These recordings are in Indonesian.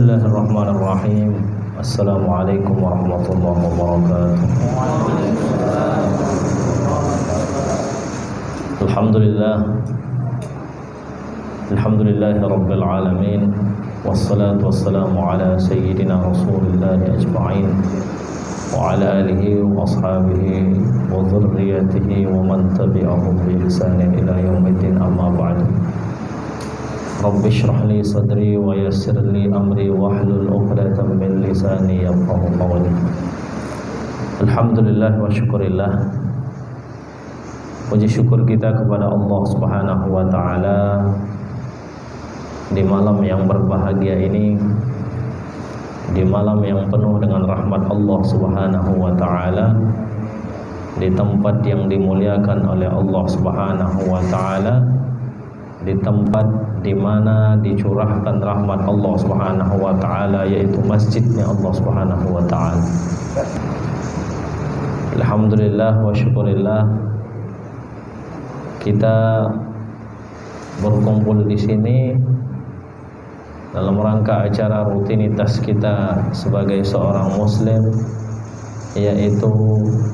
Bismillahirrahmanirrahim. Assalamualaikum warahmatullahi wabarakatuh. Alhamdulillahi rabbil alamin. Wassalatu wassalamu ala sayyidina rasulillahi ajma'in wa ala alihi wa ashabihi wa dhurriyyatihi wa man tabi'ahum bi ihsanin ila yaumiddin, amma ba'du. Rabbi shrah li sadri wa yassir li amri wahlul 'uqdatam min lisani yafqahu qawli. Alhamdulillah wa syukurillah. Puji syukur kita kepada Allah Subhanahu wa taala di malam yang berbahagia ini, di malam yang penuh dengan rahmat Allah Subhanahu wa taala, di tempat yang dimuliakan oleh Allah Subhanahu wa taala, di tempat di mana dicurahkan rahmat Allah Subhanahu wa taala, yaitu masjidnya Allah Subhanahu wa taala. Alhamdulillah wa syukurillah, kita berkumpul di sini dalam rangka acara rutinitas kita sebagai seorang muslim, yaitu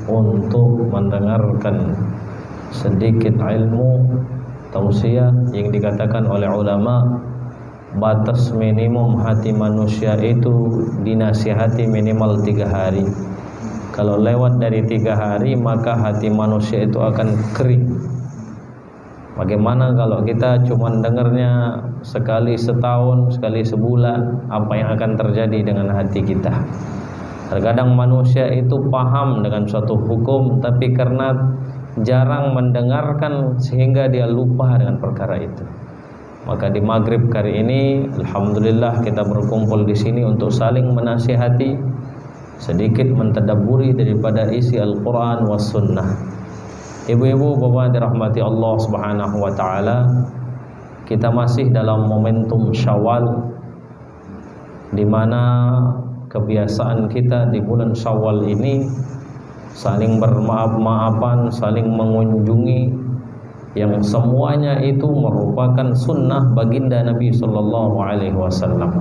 untuk mendengarkan sedikit ilmu tausiah yang dikatakan oleh ulama, batas minimum hati manusia itu dinasihati minimal 3 hari. Kalau lewat dari 3 hari maka hati manusia itu akan kering. Bagaimana kalau kita cuma dengarnya sekali setahun, sekali sebulan, apa yang akan terjadi dengan hati kita? Terkadang manusia itu paham dengan suatu hukum, tapi karena jarang mendengarkan sehingga dia lupa dengan perkara itu. Maka di maghrib kali ini, alhamdulillah kita berkumpul di sini untuk saling menasihati, sedikit mentadabburi daripada isi Al-Quran was Sunnah. Ibu-ibu, bapak dirahmati Allah Subhanahu wa taala, kita masih dalam momentum Syawal, di mana kebiasaan kita di bulan Syawal ini saling bermaaf-maafan, saling mengunjungi, yang semuanya itu merupakan sunnah baginda Nabi sallallahu alaihi wasallam.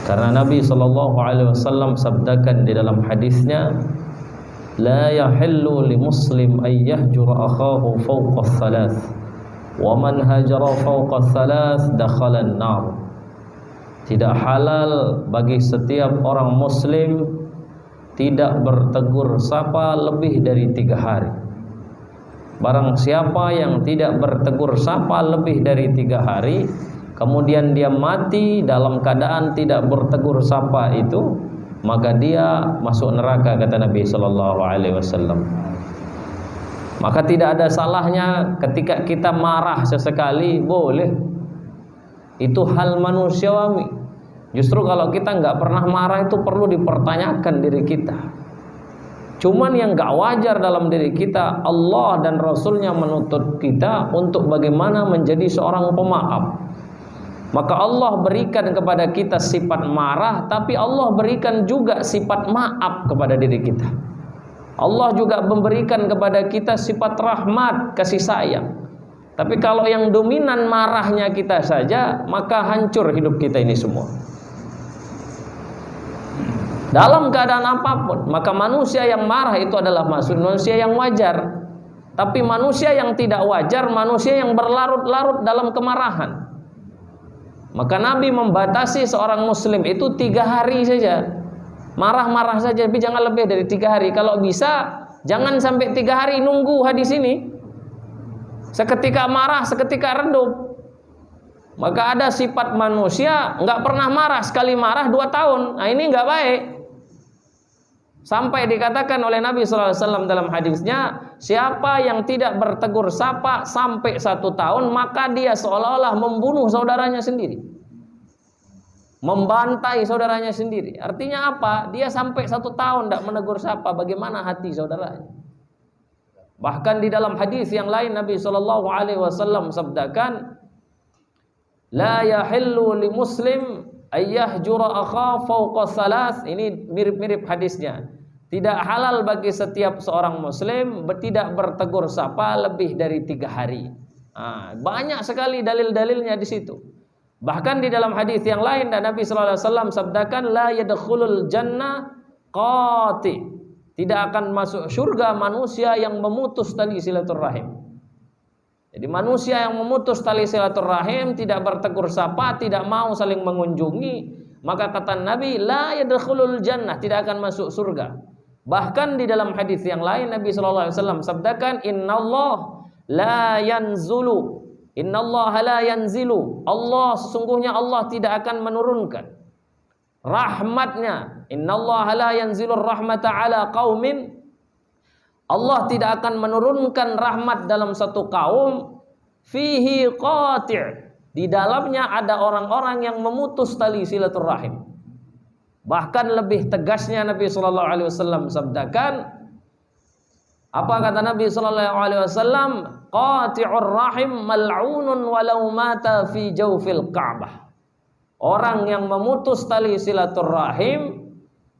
Karena Nabi sallallahu alaihi wasallam sabdakan di dalam hadisnya, la yahillu li muslim ay yahjura akhahu fawqa thalath wa man hajara fawqa thalath dakhala an-nar. Tidak halal bagi setiap orang muslim tidak bertegur sapa lebih dari 3 hari. Barang siapa yang tidak bertegur sapa lebih dari 3 hari, kemudian dia mati dalam keadaan tidak bertegur sapa itu, maka dia masuk neraka, kata Nabi sallallahu alaihi wasallam. Maka tidak ada salahnya ketika kita marah sesekali, boleh. Itu hal manusiawi. Justru kalau kita nggak pernah marah itu perlu dipertanyakan diri kita. Cuman yang nggak wajar dalam diri kita, Allah dan Rasulnya menuntut kita untuk bagaimana menjadi seorang pemaaf. Maka Allah berikan kepada kita sifat marah, tapi Allah berikan juga sifat maaf kepada diri kita. Allah juga memberikan kepada kita sifat rahmat, kasih sayang. Tapi kalau yang dominan marahnya kita saja, maka hancur hidup kita ini semua. Dalam keadaan apapun, maka manusia yang marah itu adalah manusia yang wajar. Tapi manusia yang tidak wajar, manusia yang berlarut-larut dalam kemarahan. Maka Nabi membatasi seorang muslim itu 3 hari saja. Marah-marah saja, tapi jangan lebih dari 3 hari. Kalau bisa, jangan sampai 3 hari nunggu hadis ini. Seketika marah, seketika redup. Maka ada sifat manusia nggak pernah marah, sekali marah 2 tahun. Nah ini nggak baik. Sampai dikatakan oleh Nabi SAW dalam hadisnya, siapa yang tidak bertegur sapa sampai 1 tahun, maka dia seolah-olah membunuh saudaranya sendiri, membantai saudaranya sendiri. Artinya apa? Dia sampai 1 tahun tidak menegur sapa, bagaimana hati saudaranya? Bahkan di dalam hadis yang lain Nabi SAW sabdakan, la yahillu li muslim ayyahjura akha fawqa thalath. Ini mirip-mirip hadisnya. Tidak halal bagi setiap seorang muslim tidak bertegur sapa lebih dari 3 hari. Banyak sekali dalil-dalilnya di situ. Bahkan di dalam hadis yang lain dan Nabi sallallahu alaihi wasallam sabdakan la yadkhulul jannah qati. Tidak akan masuk surga manusia yang memutus tali silaturahim. Jadi manusia yang memutus tali silaturahim, tidak bertegur sapa, tidak mau saling mengunjungi, maka kata Nabi la yadkhulul jannah, tidak akan masuk surga. Bahkan di dalam hadis yang lain Nabi sallallahu alaihi wasallam sabdakan innallaha la yanzulu, innallaha la yanzilu, Allah sesungguhnya Allah tidak akan menurunkan rahmatnya. Innallaha la yanzilur rahmata ala qaumin, Allah tidak akan menurunkan rahmat dalam satu kaum fihi qati', di dalamnya ada orang-orang yang memutus tali silaturahim. Bahkan lebih tegasnya Nabi sallallahu alaihi wasallam sabdakan, apa kata Nabi sallallahu alaihi wasallam? Qati'ur rahim mal'unun walau mata fi jawfil Ka'bah. Orang yang memutus tali silaturahim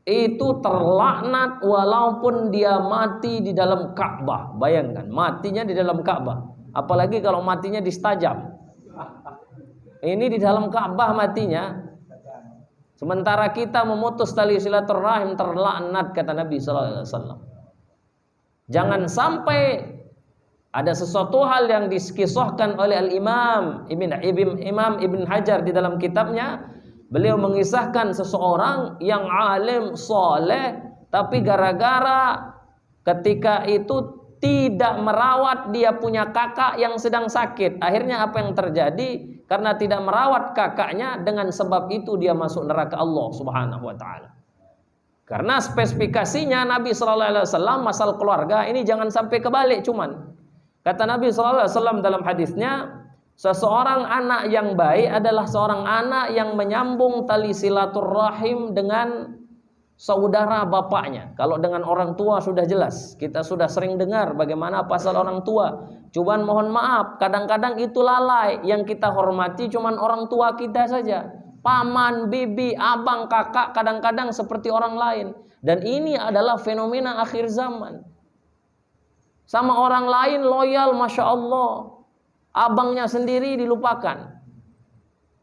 itu terlaknat walaupun dia mati di dalam Ka'bah. Bayangkan, matinya di dalam Ka'bah. Apalagi kalau matinya di Stajam. Ini di dalam Ka'bah matinya. Sementara kita memutus tali silaturahim terlaknat, kata Nabi sallallahu alaihi wasallam. Jangan sampai ada sesuatu hal yang dikisahkan oleh Al-Imam Ibn Hajar di dalam kitabnya. Beliau mengisahkan seseorang yang alim soleh, tapi gara-gara ketika itu tidak merawat dia punya kakak yang sedang sakit. Akhirnya apa yang terjadi? Karena tidak merawat kakaknya, dengan sebab itu dia masuk neraka Allah Subhanahu wa taala. Karena spesifikasinya Nabi sallallahu alaihi wasallam masalah keluarga ini jangan sampai kebalik cuman. Kata Nabi sallallahu alaihi wasallam dalam hadisnya, seseorang anak yang baik adalah seorang anak yang menyambung tali silaturahim dengan saudara bapaknya. Kalau dengan orang tua sudah jelas, kita sudah sering dengar bagaimana pasal orang tua. Cuman mohon maaf, kadang-kadang itu lalai. Yang kita hormati cuman orang tua kita saja. Paman, bibi, abang, kakak kadang-kadang seperti orang lain. Dan ini adalah fenomena akhir zaman. Sama orang lain loyal, Masya Allah. Abangnya sendiri dilupakan.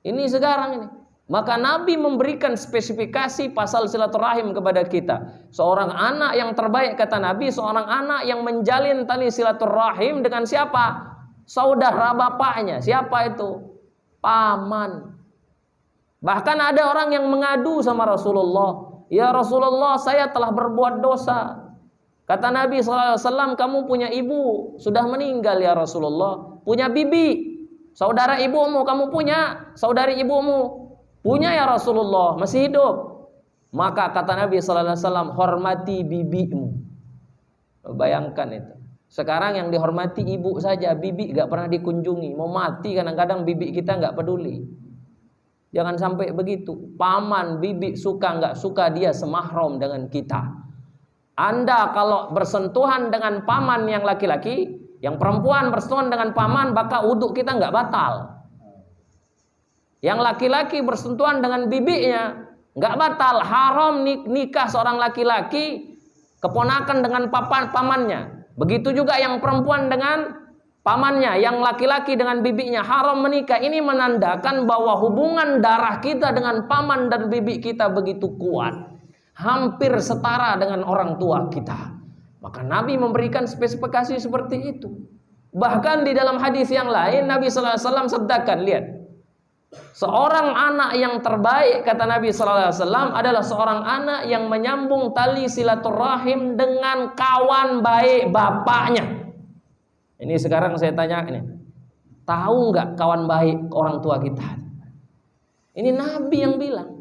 Ini sekarang ini. Maka Nabi memberikan spesifikasi pasal silaturahim kepada kita. Seorang anak yang terbaik, kata Nabi, seorang anak yang menjalin tali silaturahim dengan siapa? Saudara bapaknya. Siapa itu? Paman. Bahkan ada orang yang mengadu sama Rasulullah. Ya Rasulullah, saya telah berbuat dosa. Kata Nabi SAW, kamu punya ibu, sudah meninggal ya Rasulullah. Punya bibi, saudara ibumu, kamu punya saudari ibumu. Punya ya Rasulullah, masih hidup. Maka kata Nabi SAW, hormati bibimu. Bayangkan itu. Sekarang yang dihormati ibu saja, bibi gak pernah dikunjungi. Mau mati kadang-kadang bibi kita gak peduli. Jangan sampai begitu. Paman, bibi suka gak suka dia semahram dengan kita. Anda kalau bersentuhan dengan paman yang laki-laki, yang perempuan bersentuhan dengan paman, maka wudhu kita gak batal. Yang laki-laki bersentuhan dengan bibinya nggak batal, haram nikah seorang laki-laki keponakan dengan pamannya. Begitu juga yang perempuan dengan pamannya, yang laki-laki dengan bibinya haram menikah. Ini menandakan bahwa hubungan darah kita dengan paman dan bibi kita begitu kuat, hampir setara dengan orang tua kita. Maka Nabi memberikan spesifikasi seperti itu. Bahkan di dalam hadis yang lain Nabi sallallahu alaihi wasallam sabdakan, lihat. Seorang anak yang terbaik, kata Nabi sallallahu alaihi wasallam, adalah seorang anak yang menyambung tali silaturahim dengan kawan baik bapaknya. Ini sekarang saya tanya ini, tahu nggak kawan baik orang tua kita? Ini Nabi yang bilang.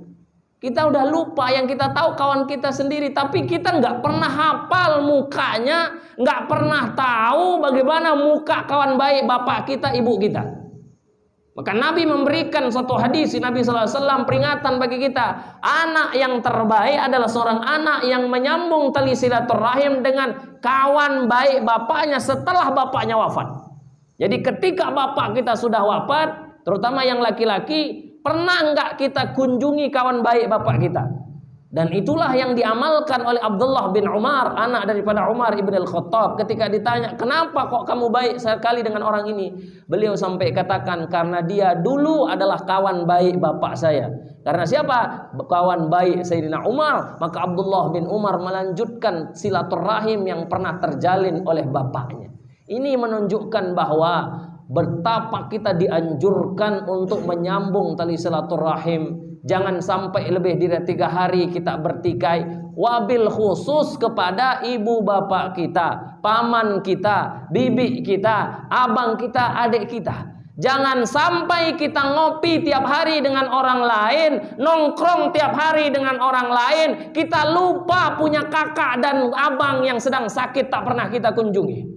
Kita udah lupa, yang kita tahu kawan kita sendiri, tapi kita nggak pernah hafal mukanya, nggak pernah tahu bagaimana muka kawan baik bapak kita, ibu kita. Maka Nabi memberikan satu hadis, Nabi sallallahu alaihi wasallam peringatan bagi kita. Anak yang terbaik adalah seorang anak yang menyambung tali silaturahim dengan kawan baik bapaknya setelah bapaknya wafat. Jadi ketika bapak kita sudah wafat, terutama yang laki-laki, pernah enggak kita kunjungi kawan baik bapak kita? Dan itulah yang diamalkan oleh Abdullah bin Umar, anak daripada Umar ibn al-Khattab. Ketika ditanya, kenapa kok kamu baik sekali dengan orang ini? Beliau sampai katakan, karena dia dulu adalah kawan baik bapak saya. Karena siapa? Kawan baik Sayyidina Umar. Maka Abdullah bin Umar melanjutkan silaturahim yang pernah terjalin oleh bapaknya. Ini menunjukkan bahwa betapa kita dianjurkan untuk menyambung tali silaturahim. Jangan sampai lebih dari 3 hari kita bertikai. Wabil khusus kepada ibu bapak kita, paman kita, bibi kita, abang kita, adik kita. Jangan sampai kita ngopi tiap hari dengan orang lain, nongkrong tiap hari dengan orang lain, kita lupa punya kakak dan abang yang sedang sakit tak pernah kita kunjungi.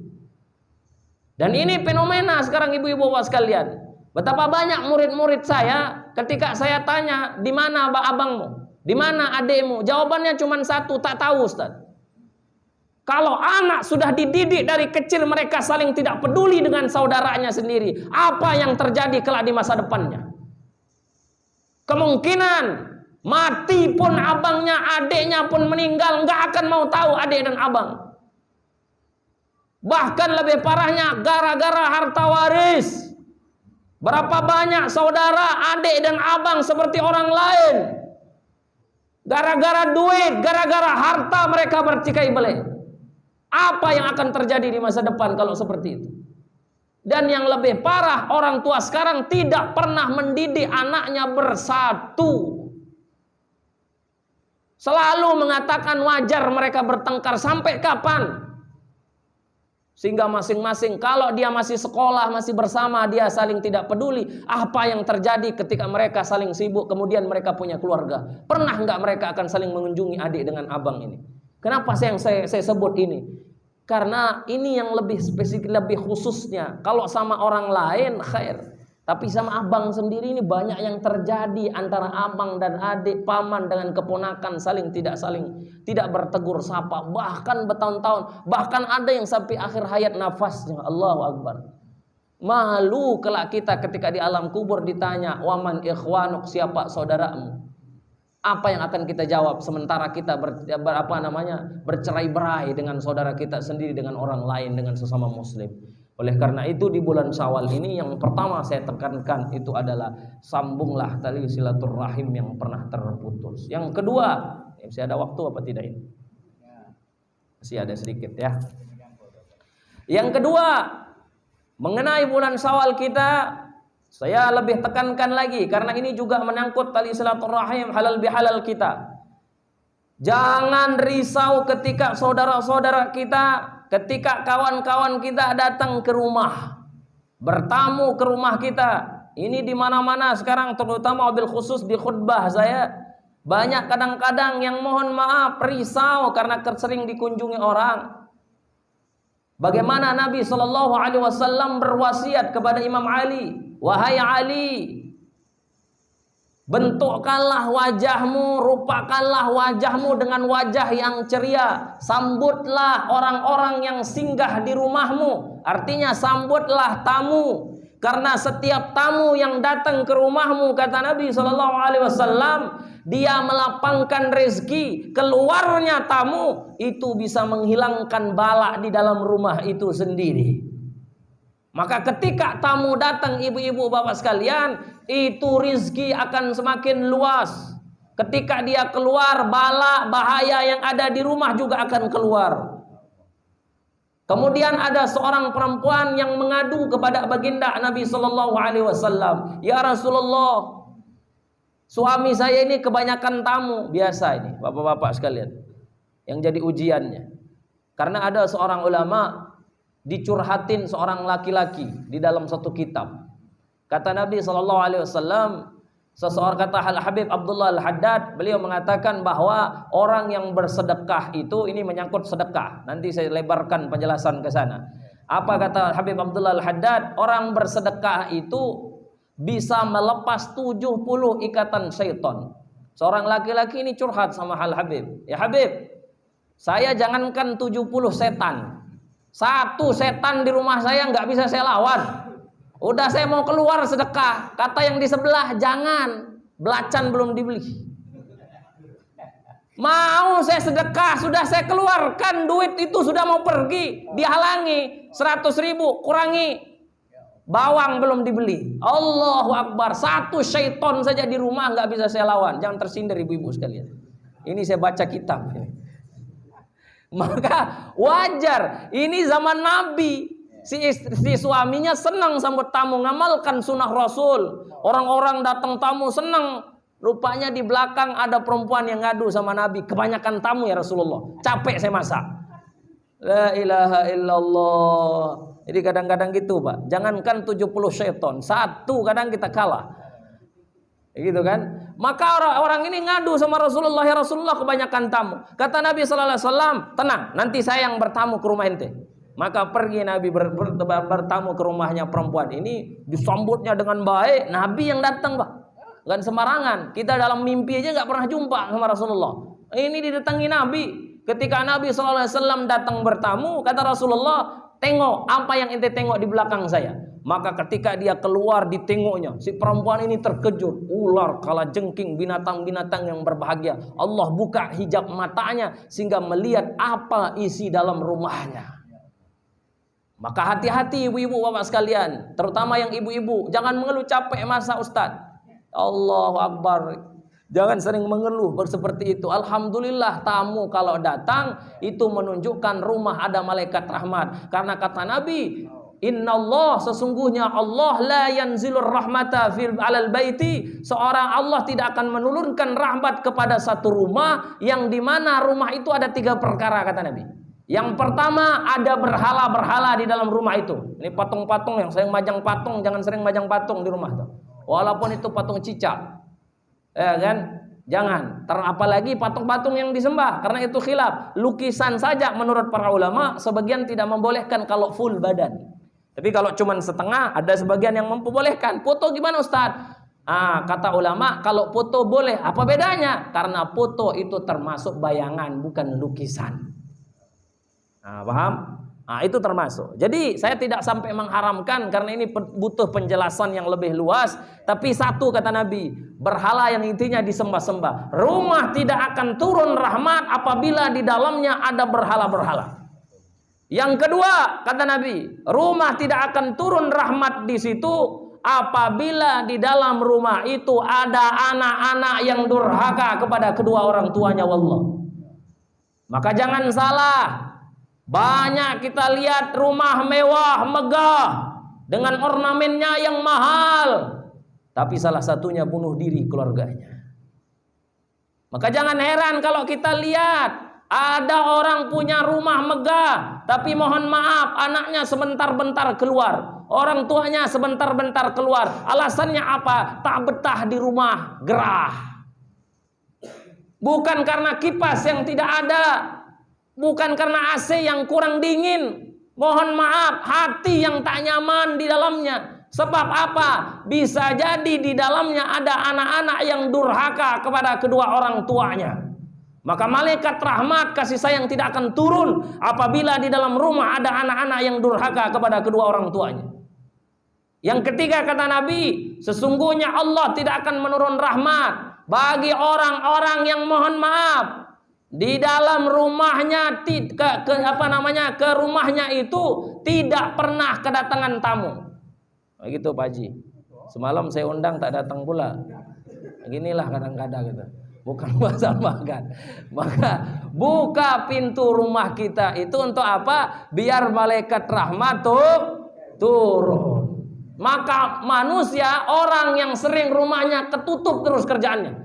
Dan ini fenomena sekarang ibu-ibu bapak sekalian. Betapa banyak murid-murid saya ketika saya tanya, di mana abangmu? Di mana adikmu? Jawabannya cuma satu, tak tahu Ustaz. Kalau anak sudah dididik dari kecil mereka saling tidak peduli dengan saudaranya sendiri, apa yang terjadi kelak di masa depannya? Kemungkinan mati pun abangnya, adiknya pun meninggal, nggak akan mau tahu adik dan abang. Bahkan lebih parahnya gara-gara harta waris. Berapa banyak saudara, adik dan abang seperti orang lain. Gara-gara duit, gara-gara harta mereka bertikai-berai. Apa yang akan terjadi di masa depan kalau seperti itu? Dan yang lebih parah, orang tua sekarang tidak pernah mendidik anaknya bersatu. Selalu mengatakan wajar mereka bertengkar, sampai kapan? Sehingga masing-masing kalau dia masih sekolah, masih bersama, dia saling tidak peduli. Apa yang terjadi ketika mereka saling sibuk, kemudian mereka punya keluarga? Pernah nggak mereka akan saling mengunjungi adik dengan abang ini? Kenapa saya sebut ini? Karena ini yang lebih spesifik, lebih khususnya. Kalau sama orang lain khair, tapi sama abang sendiri ini banyak yang terjadi antara abang dan adik, paman dengan keponakan saling tidak bertegur sapa, bahkan bertahun-tahun, bahkan ada yang sampai akhir hayat nafasnya. Allahu Akbar. Malu kelak kita ketika di alam kubur ditanya, waman ikhwanuk, siapa saudaramu? Apa yang akan kita jawab sementara kita bercerai-berai dengan saudara kita sendiri, dengan orang lain, dengan sesama muslim. Oleh karena itu di bulan Syawal ini yang pertama saya tekankan itu adalah sambunglah tali silaturahim yang pernah terputus. Yang kedua, masih ada waktu apa tidak ini? Masih ada sedikit ya. Yang kedua, mengenai bulan Syawal kita, saya lebih tekankan lagi karena ini juga menyangkut tali silaturahim halal bihalal kita. Jangan risau ketika saudara-saudara kita, ketika kawan-kawan kita datang ke rumah, bertamu ke rumah kita. Ini di mana-mana sekarang, terutama wabil khusus di khutbah saya, banyak kadang-kadang yang mohon maaf risau karena sering dikunjungi orang. Bagaimana Nabi SAW berwasiat kepada Imam Ali, wahai Ali, bentukkanlah wajahmu, rupakanlah wajahmu dengan wajah yang ceria. Sambutlah orang-orang yang singgah di rumahmu. Artinya sambutlah tamu. Karena setiap tamu yang datang ke rumahmu, kata Nabi SAW, dia melapangkan rezeki. Keluarnya tamu itu bisa menghilangkan bala di dalam rumah itu sendiri. Maka ketika tamu datang, ibu-ibu bapak sekalian, itu rizki akan semakin luas. Ketika dia keluar, bala bahaya yang ada di rumah juga akan keluar. Kemudian ada seorang perempuan yang mengadu kepada baginda Nabi SAW. Ya Rasulullah, suami saya ini kebanyakan tamu. Biasa ini bapak-bapak sekalian, yang jadi ujiannya. Karena ada seorang ulama dicurhatin seorang laki-laki di dalam satu kitab. Kata Nabi SAW, seseorang, kata Al-Habib Abdullah Al-Haddad, beliau mengatakan bahwa orang yang bersedekah itu, ini menyangkut sedekah. Nanti saya lebarkan penjelasan ke sana. Apa kata Habib Abdullah Al-Haddad? Orang bersedekah itu bisa melepas 70 ikatan syaitan. Seorang laki-laki ini curhat sama Al-Habib. Ya Habib, saya jangankan 70 setan, satu setan di rumah saya nggak bisa saya lawan. Udah saya mau keluar sedekah, kata yang di sebelah jangan, belacan belum dibeli. Mau saya sedekah, sudah saya keluarkan duit itu sudah mau pergi, dihalangi. 100.000 kurangi, bawang belum dibeli. Allahu Akbar. Satu syaiton saja di rumah nggak bisa saya lawan. Jangan tersindir ibu-ibu sekalian. Ini saya baca kitab. Maka wajar. Ini zaman Nabi. Si suaminya senang sambut tamu, ngamalkan sunnah Rasul. Orang-orang datang tamu senang. Rupanya di belakang ada perempuan yang ngadu sama Nabi. Kebanyakan tamu ya Rasulullah. Capek saya masak. La ilaha illallah. Jadi kadang-kadang gitu Pak. Jangankan 70 syaiton. Satu kadang kita kalah. Gitu kan. Maka orang ini ngadu sama Rasulullah. Ya Rasulullah, kebanyakan tamu. Kata Nabi SAW, tenang, nanti saya yang bertamu ke rumah ente. Maka pergi Nabi bertamu ke rumahnya perempuan ini. Disambutnya dengan baik. Nabi yang datang Pak. Bukan sembarangan. Kita dalam mimpi aja nggak pernah jumpa sama Rasulullah. Ini didatangi Nabi. Ketika Nabi SAW datang bertamu, kata Rasulullah, tengok apa yang ente tengok di belakang saya. Maka ketika dia keluar ditengoknya, si perempuan ini terkejut. Ular, kalajengking, binatang-binatang yang berbahagia. Allah buka hijab matanya sehingga melihat apa isi dalam rumahnya. Maka hati-hati ibu-ibu bapak sekalian, terutama yang ibu-ibu, jangan mengeluh capek masa Ustadz. Allahu Akbar. Jangan sering mengeluh seperti itu. Alhamdulillah tamu kalau datang itu menunjukkan rumah ada malaikat rahmat. Karena kata Nabi, Innallah, sesungguhnya Allah la yanzilur rahmata fil alal baiti. Seorang Allah tidak akan menurunkan rahmat kepada satu rumah yang dimana rumah itu ada 3 perkara kata Nabi. Yang pertama ada berhala-berhala di dalam rumah itu. Ini patung-patung yang sering majang patung, jangan sering majang patung di rumah tuh. Walaupun itu patung cicak, ya kan? Jangan. Apalagi patung-patung yang disembah, karena itu khilaf. Lukisan saja menurut para ulama sebagian tidak membolehkan kalau full badan. Tapi kalau cuma setengah, ada sebagian yang memperbolehkan. Foto gimana Ustaz? Kata ulama kalau foto boleh. Apa bedanya? Karena foto itu termasuk bayangan, bukan lukisan. Paham? Itu termasuk. Jadi saya tidak sampai mengharamkan karena ini butuh penjelasan yang lebih luas. Tapi satu kata Nabi, berhala yang intinya disembah-sembah. Rumah tidak akan turun rahmat apabila di dalamnya ada berhala-berhala. Yang kedua kata Nabi, rumah tidak akan turun rahmat di situ apabila di dalam rumah itu ada anak-anak yang durhaka kepada kedua orang tuanya. Wallah. Maka jangan salah. Banyak kita lihat rumah mewah, megah, dengan ornamennya yang mahal, tapi salah satunya bunuh diri keluarganya. Maka jangan heran kalau kita lihat ada orang punya rumah megah, tapi mohon maaf anaknya sebentar-bentar keluar, orang tuanya sebentar-bentar keluar. Alasannya apa? Tak betah di rumah, gerah. Bukan karena kipas yang tidak ada, bukan karena AC yang kurang dingin. Mohon maaf, hati yang tak nyaman di dalamnya. Sebab apa? Bisa jadi di dalamnya ada anak-anak yang durhaka kepada kedua orang tuanya. Maka malaikat rahmat kasih sayang tidak akan turun apabila di dalam rumah ada anak-anak yang durhaka kepada kedua orang tuanya. Yang ketiga kata Nabi, sesungguhnya Allah tidak akan menurun rahmat bagi orang-orang yang mohon maaf di dalam rumahnya ke rumahnya itu tidak pernah kedatangan tamu. Begitu Pak Haji. Semalam saya undang tak datang pula. Beginilah kadang-kadang gitu. Bukan masalah makan. Maka buka pintu rumah kita itu untuk apa? Biar malaikat rahmat turun. Maka manusia orang yang sering rumahnya ketutup terus kerjaannya,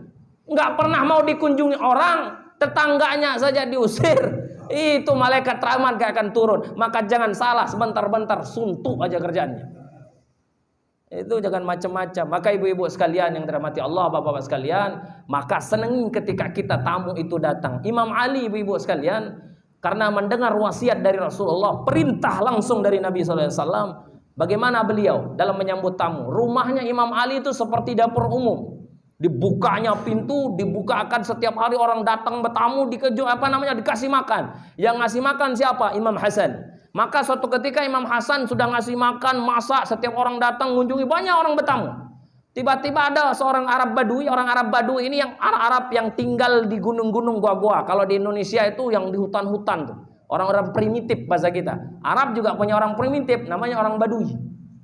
nggak pernah mau dikunjungi orang, tetangganya saja diusir, itu malaikat rahmat gak akan turun. Maka jangan salah, sebentar-bentar suntuk aja kerjaannya. Itu jangan macam-macam. Maka ibu-ibu sekalian yang dirahmati Allah, bapak-bapak sekalian, maka senang ketika kita tamu itu datang. Imam Ali ibu-ibu sekalian, karena mendengar wasiat dari Rasulullah, perintah langsung dari Nabi SAW, bagaimana beliau dalam menyambut tamu. Rumahnya Imam Ali itu seperti dapur umum. Dibukanya pintu, dibukakan setiap hari orang datang bertamu, dikasih makan. Yang ngasih makan siapa? Imam Hasan. Maka suatu ketika Imam Hasan sudah ngasih makan, masak, setiap orang datang mengunjungi, banyak orang bertamu. Tiba-tiba ada seorang Arab Badui, orang Arab Badui ini yang Arab yang tinggal di gunung-gunung, gua-gua. Kalau di Indonesia itu yang di hutan-hutan tuh. Orang-orang primitif bahasa kita. Arab juga punya orang primitif, namanya orang Badui.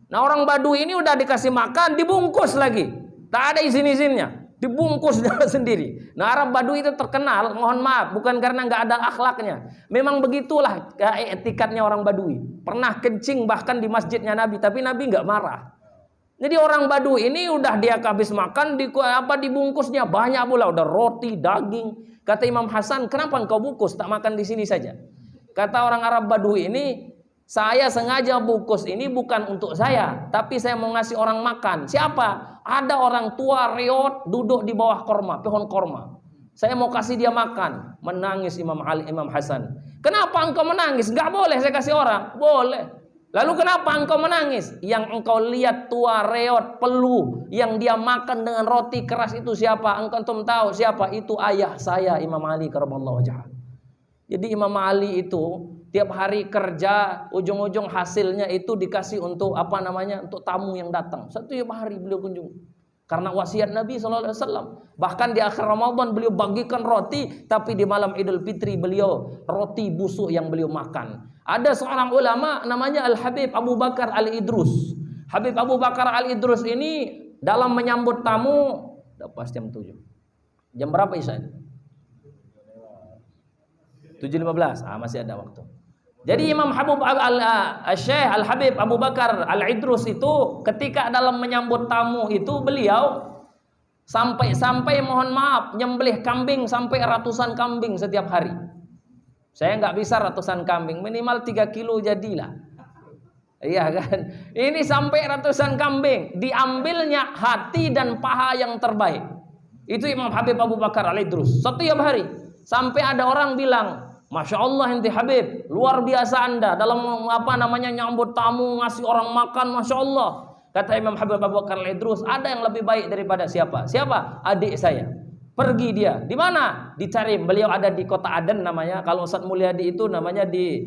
Nah, orang Badui ini udah dikasih makan, dibungkus lagi. Tak ada izin-izinnya, dibungkus dia sendiri. Nah, Arab Badui itu terkenal, mohon maaf, bukan karena nggak ada akhlaknya. Memang begitulah etikatnya orang Badui. Pernah kencing bahkan di masjidnya Nabi, tapi Nabi nggak marah. Jadi orang Badui ini udah dia habis makan dibungkusnya banyak pula, udah roti, daging. Kata Imam Hasan, kenapa engkau bungkus, tak makan di sini saja? Kata orang Arab Badui ini, saya sengaja bungkus ini bukan untuk saya, tapi saya mau ngasih orang makan. Siapa? Ada orang tua reot duduk di bawah korma, pohon korma. Saya mau kasih dia makan. Menangis Imam Hasan. Kenapa engkau menangis? Enggak boleh saya kasih orang. Boleh. Lalu kenapa engkau menangis? Yang engkau lihat tua reot peluh yang dia makan dengan roti keras itu siapa? Engkau tahu siapa? Itu ayah saya, Imam Ali karramallahu wajhah. Jadi Imam Ali itu tiap hari kerja, ujung-ujung hasilnya itu dikasih untuk untuk tamu yang datang. Setiap hari beliau kunjung. Karena wasiat Nabi SAW. Bahkan di akhir Ramadan beliau bagikan roti, tapi di malam Idul Fitri beliau roti busuk yang beliau makan. Ada seorang ulama namanya Al-Habib Abu Bakar Al-Idrus. Habib Abu Bakar Al-Idrus ini dalam menyambut tamu, pas jam 7. Jam berapa Isya? 7.15. Masih ada waktu. Jadi Imam Syekh Al-Habib Abu Bakar Al-Idrus itu ketika dalam menyambut tamu itu beliau sampai mohon maaf nyembelih kambing sampai ratusan kambing setiap hari. Saya nggak bisa ratusan kambing, minimal 3 kilo jadilah. Iya kan? Ini sampai ratusan kambing, diambilnya hati dan paha yang terbaik. Itu Imam Habib Abu Bakar Al-Idrus setiap hari. Sampai ada orang bilang, Masya Allah ente Habib, luar biasa anda dalam nyambut tamu, ngasih orang makan, Masya Allah. Kata Imam Habib Abu Bakar Al-Idrus, ada yang lebih baik daripada siapa? Siapa? Adik saya. Pergi dia. Di mana? Di Tarim. Beliau ada di kota Aden namanya. Kalau Ustaz Mulyadi itu namanya di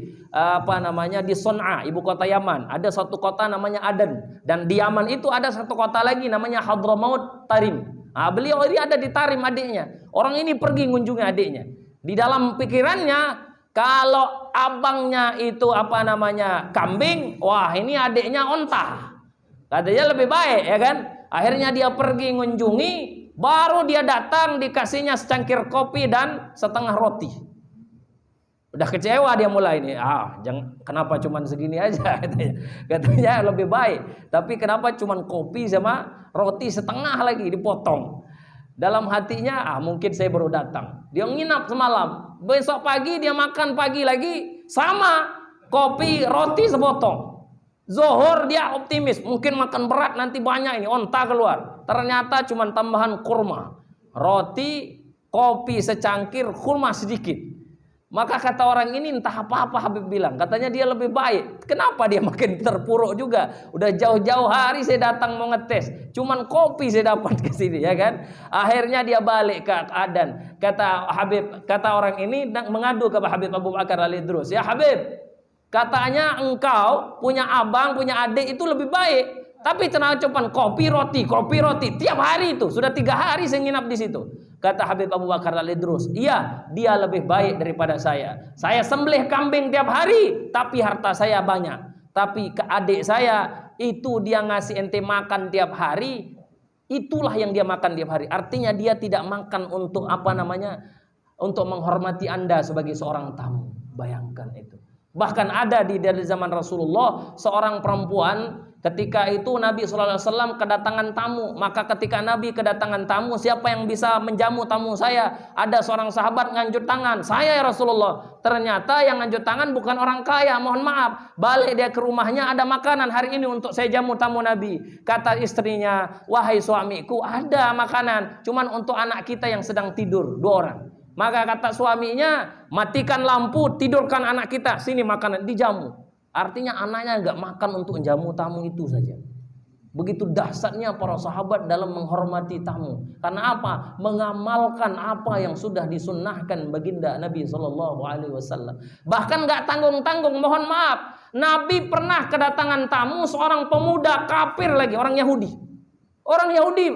di Son'a, ibu kota Yaman. Ada satu kota namanya Aden. Dan di Yaman itu ada satu kota lagi namanya Hadramaut Tarim. Beliau ini ada di Tarim adiknya. Orang ini pergi mengunjungi adiknya. Di dalam pikirannya kalau abangnya itu kambing, wah ini adiknya onta. Katanya lebih baik ya kan? Akhirnya dia pergi mengunjungi, baru dia datang dikasihnya secangkir kopi dan setengah roti. Udah kecewa dia mulai ini. Kenapa cuman segini aja katanya lebih baik. Tapi kenapa cuman kopi sama roti setengah lagi dipotong. Dalam hatinya, mungkin saya baru datang. Dia nginap semalam. Besok pagi dia makan pagi lagi sama kopi roti sepotong. Zuhur dia optimis, mungkin makan berat nanti banyak ini onta keluar. Ternyata cuma tambahan kurma, roti, kopi secangkir, kurma sedikit. Maka kata orang ini entah apa-apa Habib bilang, katanya dia lebih baik. Kenapa dia makin terpuruk juga? Udah jauh-jauh hari saya datang mau ngetes, cuman kopi saya dapat ke sini ya kan. Akhirnya dia balik ke Aden. Kata orang ini mengadu ke Habib Abu Bakar Al-Idrus. Ya Habib, katanya engkau punya abang, punya adik itu lebih baik. Tapi ternyata cuma kopi roti tiap hari itu. Sudah 3 hari saya nginap di situ. Kata Habib Abu Bakar Al-Idrus, iya dia lebih baik daripada saya. Saya sembelih kambing tiap hari, tapi harta saya banyak. Tapi ke adik saya itu dia ngasih ente makan tiap hari, itulah yang dia makan tiap hari. Artinya dia tidak makan untuk untuk menghormati anda sebagai seorang tamu. Bayangkan itu. Bahkan ada dari zaman Rasulullah seorang perempuan. Ketika itu Nabi SAW kedatangan tamu. Maka ketika Nabi kedatangan tamu, siapa yang bisa menjamu tamu saya? Ada seorang sahabat nganjut tangan, saya ya Rasulullah. Ternyata yang nganjut tangan bukan orang kaya, mohon maaf. Balik dia ke rumahnya, ada makanan hari ini untuk saya jamu tamu Nabi. Kata istrinya, wahai suamiku, ada makanan, cuman untuk anak kita yang sedang tidur 2 orang. Maka kata suaminya, matikan lampu, tidurkan anak kita, sini makanan, dijamu. Artinya anaknya enggak makan untuk jamu tamu itu saja. Begitu dahsyatnya para sahabat dalam menghormati tamu. Karena apa? Mengamalkan apa yang sudah disunnahkan baginda Nabi SAW. Bahkan enggak tanggung-tanggung, mohon maaf. Nabi pernah kedatangan tamu seorang pemuda kafir lagi, orang Yahudi. Orang Yahudi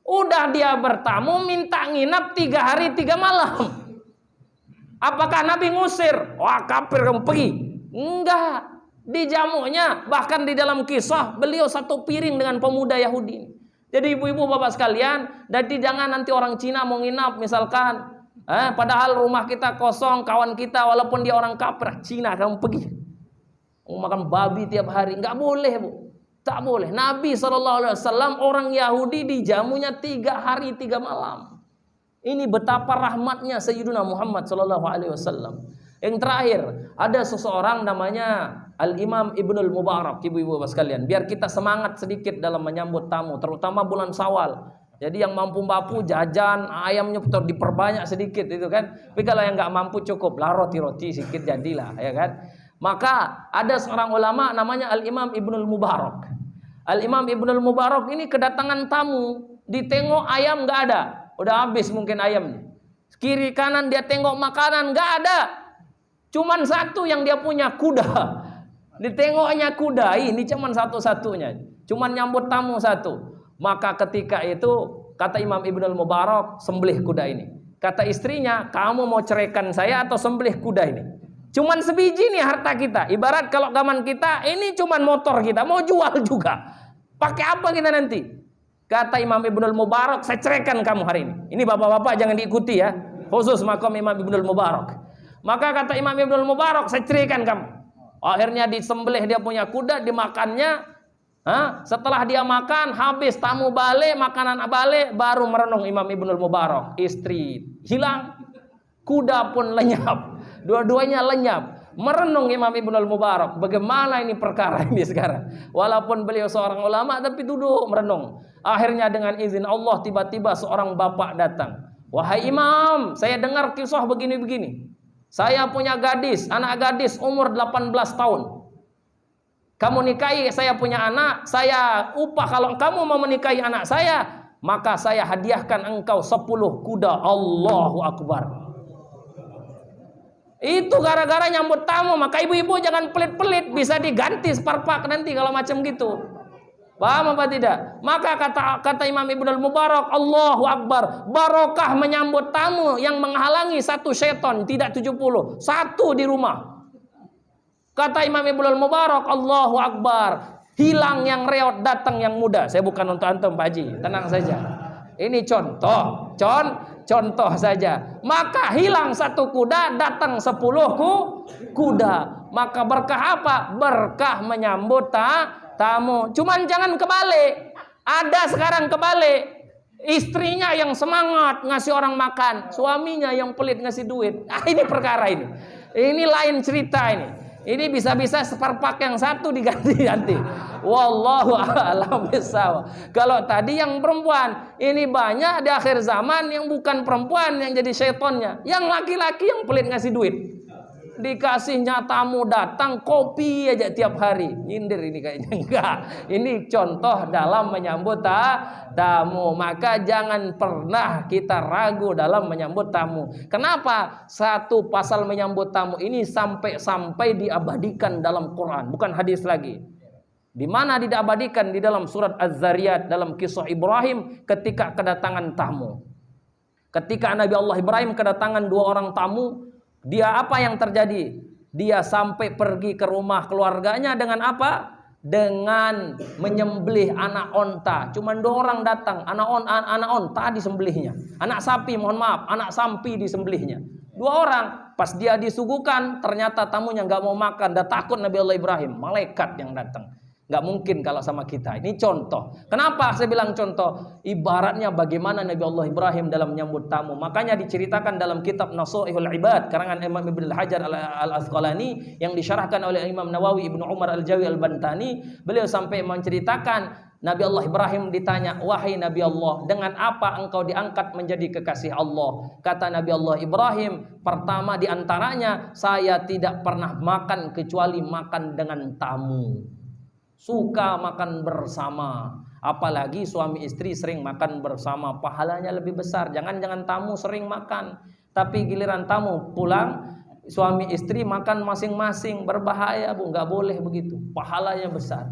udah dia bertamu minta nginap 3 hari 3 malam. Apakah Nabi ngusir? Wah, kafir kamu pergi. Enggak. Dijamunya, bahkan di dalam kisah beliau satu piring dengan pemuda Yahudi. Jadi ibu-ibu bapak sekalian, jadi jangan nanti orang Cina mau nginap misalkan, padahal rumah kita kosong, kawan kita walaupun dia orang kafir, Cina kamu pergi. Mau makan babi tiap hari, nggak boleh bu, tak boleh. Nabi SAW orang Yahudi dijamunya 3 hari 3 malam. Ini betapa rahmatnya Sayyidina Muhammad SAW. Yang terakhir, ada seseorang namanya Al-Imam Ibnul Mubarak, ibu-ibu bapak sekalian. Biar kita semangat sedikit dalam menyambut tamu, terutama bulan Syawal. Jadi yang mampu jajan, ayamnya diperbanyak sedikit itu kan. Tapi kalau yang nggak mampu cukup lah roti-roti sedikit jadilah, ya kan. Maka ada seorang ulama namanya Al-Imam Ibnul Mubarak. Al-Imam Ibnul Mubarak ini kedatangan tamu, ditengok ayam nggak ada. Udah habis mungkin ayamnya. Kiri kanan dia tengok makanan nggak ada. Cuman satu yang dia punya, kuda. Ditengoknya kuda, ini cuman satu-satunya. Cuman nyambut tamu satu. Maka ketika itu kata Imam Ibnul Mubarak, sembelih kuda ini. Kata istrinya, kamu mau ceraikan saya atau sembelih kuda ini? Cuman sebiji nih harta kita. Ibarat kalau zaman kita, ini cuman motor kita, mau jual juga. Pakai apa kita nanti? Kata Imam Ibnul Mubarak, saya ceraikan kamu hari ini. Ini bapak-bapak jangan diikuti ya. Khusus makam Imam Ibnul Mubarak. Maka kata Imam Ibnul Mubarak, saya ceraikan kamu. Akhirnya disembelih dia punya kuda, dimakannya. Setelah dia makan, habis tamu balik, makanan balik, baru merenung Imam Ibnul Mubarak. Istri hilang, kuda pun lenyap. Dua-duanya lenyap. Merenung Imam Ibnul Mubarak, bagaimana ini perkara ini sekarang. Walaupun beliau seorang ulama, tapi duduk merenung. Akhirnya dengan izin Allah, tiba-tiba seorang bapak datang. Wahai imam, saya dengar kisah begini-begini. Saya punya gadis, anak gadis umur 18 tahun. Kamu nikahi, saya punya anak, saya upah kalau kamu mau menikahi anak saya, maka saya hadiahkan engkau 10 kuda. Allahu Akbar. Itu gara-gara nyambut tamu. Maka ibu-ibu jangan pelit-pelit, bisa diganti seperpak nanti kalau macam gitu. Paham apa tidak? Maka kata Imam Ibnul Mubarak, Allahu Akbar, barokah menyambut tamu yang menghalangi 1 seton, tidak 70, 1 di rumah. Kata Imam Ibnul Mubarak, Allahu Akbar, hilang yang reot, datang yang muda. Saya bukan untuk antum Pak Haji, tenang saja. Ini contoh saja. Maka hilang 1 kuda, datang 10 kuda. Maka berkah apa? Berkah menyambut tamu. Cuman jangan kebalik. Ada sekarang kebalik. Istrinya yang semangat ngasih orang makan, suaminya yang pelit ngasih duit. Ini perkara ini. Ini lain cerita ini. Ini bisa-bisa seperpak yang 1 diganti nanti. Wallahu a'lam bishawab. Kalau tadi yang perempuan, ini banyak di akhir zaman yang bukan perempuan yang jadi setonnya, yang laki-laki yang pelit ngasih duit. Dikasihnya tamu datang kopi aja tiap hari. Nyindir ini kayaknya enggak. Ini contoh dalam menyambut tamu. Maka jangan pernah kita ragu dalam menyambut tamu. Kenapa? 1 pasal menyambut tamu ini sampai diabadikan dalam Quran, bukan hadis lagi. Di mana diabadikan? Di dalam surat Az-Zariyat, dalam kisah Ibrahim ketika kedatangan tamu. Ketika Nabi Allah Ibrahim kedatangan 2 orang tamu, dia apa yang terjadi? Dia sampai pergi ke rumah keluarganya dengan apa? Dengan menyembelih anak onta. Cuman 2 orang datang, anak onta disembelihnya. Anak sapi, mohon maaf, anak sapi disembelihnya. 2 orang, pas dia disuguhkan, ternyata tamunya nggak mau makan. Dah takut Nabi Allah Ibrahim, malaikat yang datang. Nggak mungkin kalau sama kita. Ini contoh. Kenapa saya bilang contoh? Ibaratnya bagaimana Nabi Allah Ibrahim dalam menyambut tamu. Makanya diceritakan dalam kitab Nasuihul Ibad karangan Imam Ibnu Hajar Al-Asqalani yang disyarahkan oleh Imam Nawawi, Ibnu Umar Al-Jawi Al-Bantani. Beliau sampai menceritakan Nabi Allah Ibrahim ditanya, wahai Nabi Allah, dengan apa engkau diangkat menjadi kekasih Allah? Kata Nabi Allah Ibrahim, pertama diantaranya, saya tidak pernah makan kecuali makan dengan tamu. Suka makan bersama. Apalagi suami istri sering makan bersama, pahalanya lebih besar. Jangan tamu sering makan, tapi giliran tamu pulang, suami istri makan masing-masing, berbahaya bu, nggak boleh begitu. Pahalanya besar.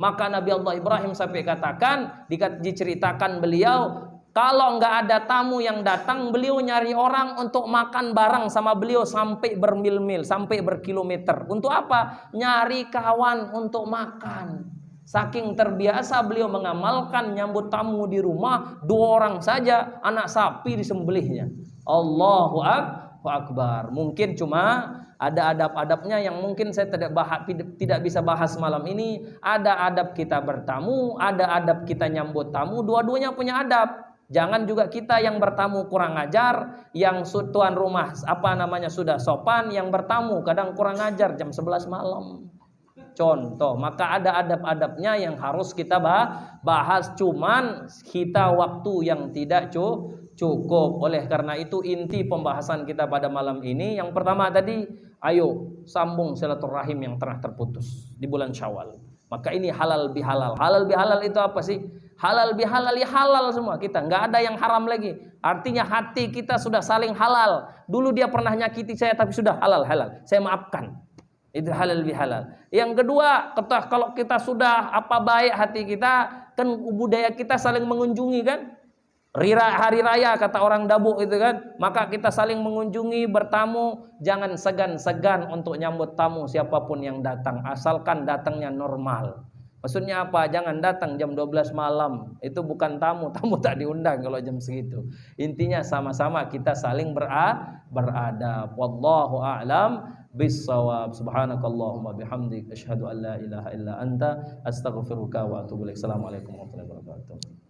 Maka Nabi Allah Ibrahim sampai katakan, diceritakan beliau, kalau nggak ada tamu yang datang, beliau nyari orang untuk makan bareng sama beliau sampai bermil-mil, sampai berkilometer. Untuk apa? Nyari kawan untuk makan. Saking terbiasa beliau mengamalkan nyambut tamu di rumah, 2 orang saja anak sapi disembelihnya. Allahu Akbar. Mungkin cuma ada adab-adabnya yang mungkin saya tidak bisa bahas malam ini. Ada adab kita bertamu, ada adab kita nyambut tamu, dua-duanya punya adab. Jangan juga kita yang bertamu kurang ajar, yang tuan rumah sudah sopan, yang bertamu kadang kurang ajar jam 11 malam. Contoh, maka ada adab-adabnya yang harus kita bahas, cuman kita waktu yang tidak cukup. Oleh karena itu inti pembahasan kita pada malam ini yang pertama tadi, ayo sambung silaturahim yang telah terputus di bulan Syawal. Maka ini halal bihalal. Halal bihalal itu apa sih? Halal bihalal ya halal semua kita, nggak ada yang haram lagi. Artinya hati kita sudah saling halal. Dulu dia pernah nyakiti saya tapi sudah halal, saya maafkan. Itu halal bihalal. Yang kedua, kalau kita sudah baik hati kita, kan budaya kita saling mengunjungi kan. Hari raya kata orang Dabuk itu kan, maka kita saling mengunjungi, bertamu, jangan segan-segan untuk nyambut tamu siapapun yang datang, asalkan datangnya normal. Maksudnya apa? Jangan datang jam 12 malam. Itu bukan tamu tak diundang kalau jam segitu. Intinya sama-sama kita saling beradab. Wallahu a'lam bissawab. Subhanakallahumma bihamdik asyhadu an la ilaha illa anta astaghfiruka wa atubu ilaik. Assalamualaikum warahmatullahi wabarakatuh.